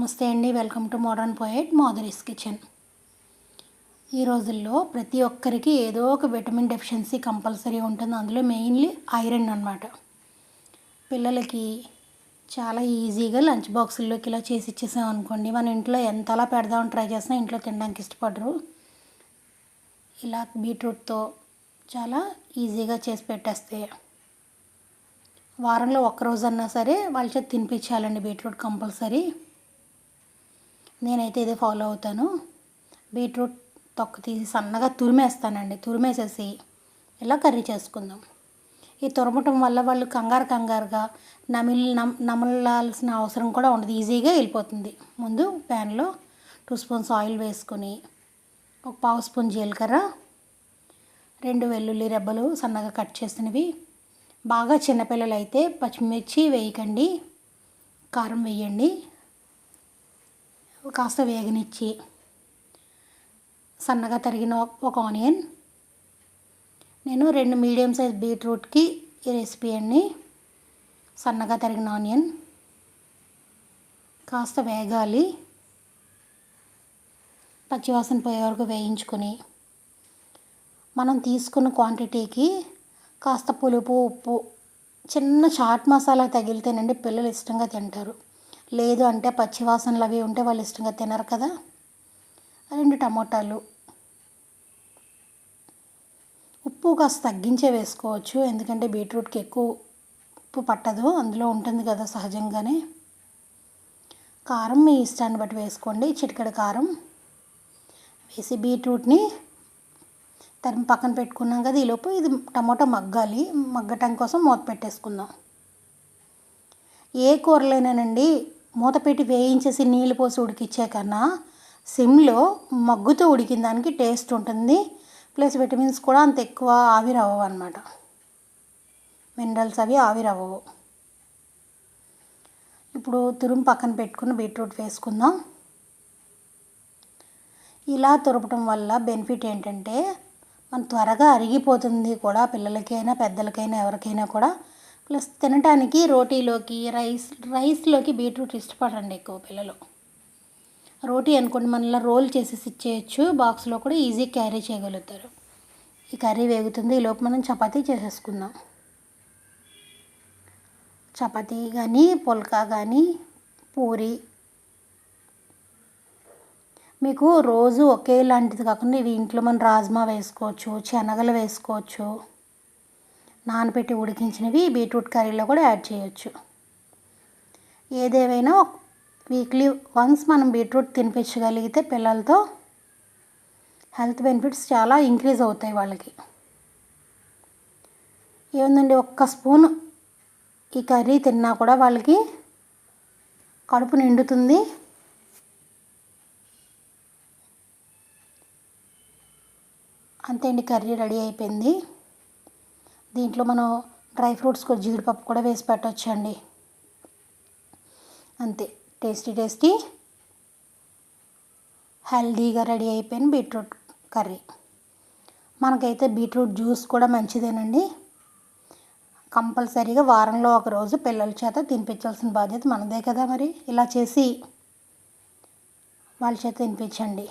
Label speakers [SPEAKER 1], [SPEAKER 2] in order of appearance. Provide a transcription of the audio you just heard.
[SPEAKER 1] నమస్తే అండి, welcome to modern poet Madhuri's kitchen. ఈ రోజుల్లో ప్రతి ఒక్కరికి ఏదో ఒక విటమిన్ డెఫిషియన్సీ కంపల్సరీ ఉంటుంది. అందులో మెయిన్లీ ఐరన్ అన్నమాట. పిల్లలకి చాలా ఈజీగా లంచ్ బాక్సుల్లోకి ఇలా చేసి ఇచ్చేసాం అనుకోండి, మన ఇంట్లో ఎంతలా పెడదామని ట్రై చేసినా ఇంట్లో తినడానికి ఇష్టపడరు. ఇలా బీట్రూట్తో చాలా ఈజీగా చేసి పెట్టేస్తే వారంలో ఒక్కరోజన్నా సరే వాళ్ళ చేత తినిపించాలండి. Beetroot compulsory. నేనైతే ఇదే ఫాలో అవుతాను. బీట్రూట్ తొక్క తీసి సన్నగా తురిమేసేసి ఇలా కర్రీ చేసుకుందాం. ఈ తురమటం వల్ల వాళ్ళు కంగారుగా నమలాల్సిన అవసరం కూడా ఉండదు, ఈజీగా వెళ్ళిపోతుంది. ముందు ప్యాన్లో 2 స్పూన్స్ ఆయిల్ వేసుకొని, ఒక 1/2 స్పూన్ జీలకర్ర, 2 వెల్లుల్లి రెబ్బలు సన్నగా కట్ చేసినవి, బాగా చిన్నపిల్లలు అయితే పచ్చిమిర్చి వేయకండి, కారం వేయండి. కాస్త వేగనిచ్చి సన్నగా తరిగిన ఒక ఆనియన్, నేను 2 మీడియం సైజ్ బీట్రూట్కి ఈ రెసిపీ అండి. సన్నగా తరిగిన ఆనియన్ కాస్త వేగాలి, పచ్చివాసన పోయే వరకు వేయించుకొని, మనం తీసుకున్న క్వాంటిటీకి కాస్త పులుపు, ఉప్పు, చిన్న చాట్ మసాలా తగిలితేనండి పిల్లలు ఇష్టంగా తింటారు. లేదు అంటే పచ్చివాసనలు అవి ఉంటే వాళ్ళు ఇష్టంగా తినరు కదా. 2 టమోటాలు, ఉప్పు కాస్త తగ్గించే వేసుకోవచ్చు, ఎందుకంటే బీట్రూట్కి ఎక్కువ ఉప్పు పట్టదు, అందులో ఉంటుంది కదా సహజంగానే. కారం మీ ఇష్టాన్ని బట్టి వేసుకోండి. చిటికెడు కారం వేసి బీట్రూట్ని తరిమి పక్కన పెట్టుకున్నాం కదా. ఈలోపు ఇది టమోటా మగ్గటం కోసం మూత పెట్టేసుకుందాం. ఏ కూరలైనానండి మూత పెట్టి వేయించేసి నీళ్ళు పోసి ఉడికిచ్చే కన్నా సిమ్లో మగ్గుతూ ఉడికిన దానికి టేస్ట్ ఉంటుంది. ప్లస్ విటమిన్స్ కూడా అంత ఎక్కువ ఆవిరవ్వవు అన్నమాట, మినరల్స్ అవి ఆవిరవ్వవు. ఇప్పుడు తురుము పక్కన పెట్టుకుని బీట్రూట్ వేసుకుందాం. ఇలా తురపటం వల్ల బెనిఫిట్ ఏంటంటే మన త్వరగా అరిగిపోతుంది కూడా, పిల్లలకైనా పెద్దలకైనా ఎవరికైనా కూడా. ప్లస్ తినడానికి రోటీలోకి రైస్లోకి బీట్రూట్ ఇష్టపడండి ఎక్కువ పిల్లలు. రోటీ అనుకోండి మనలా రోల్ చేసేసి ఇచ్చేయచ్చు, బాక్స్లో కూడా ఈజీ క్యారీ చేయగలుగుతారు. ఈ కర్రీ వేగుతుంది, ఈలోపు మనం చపాతీ చేసేసుకుందాం. చపాతీ కానీ పుల్కా కానీ పూరి, మీకు రోజు ఒకేలాంటిది కాకుండా ఇవి ఇంట్లో మనం రాజ్మా వేసుకోవచ్చు, శనగలు వేసుకోవచ్చు, నానబెట్టి ఉడికించినవి బీట్రూట్ కర్రీలో కూడా యాడ్ చేయొచ్చు. ఏదేమైనా వీక్లీ వన్స్ మనం బీట్రూట్ తినిపించగలిగితే పిల్లలతో హెల్త్ బెనిఫిట్స్ చాలా ఇంక్రీజ్ అవుతాయి వాళ్ళకి. ఏముందండి, 1 స్పూన్ ఈ కర్రీ తిన్నా కూడా వాళ్ళకి కడుపు నిండుతుంది. అంతే అండి, కర్రీ రెడీ అయిపోయింది. దీంట్లో మనం డ్రై ఫ్రూట్స్ కూడా జీడిపప్పు కూడా వేసి పెట్టవచ్చండి. అంతే, టేస్టీ హెల్దీగా రెడీ అయిపోయిన బీట్రూట్ కర్రీ. మనకైతే బీట్రూట్ జ్యూస్ కూడా మంచిదేనండి. కంపల్సరీగా వారంలో ఒకరోజు పిల్లల చేత తినిపించాల్సిన బాధ్యత మనదే కదా. మరి ఇలా చేసి వాళ్ళ చేత తినిపించండి.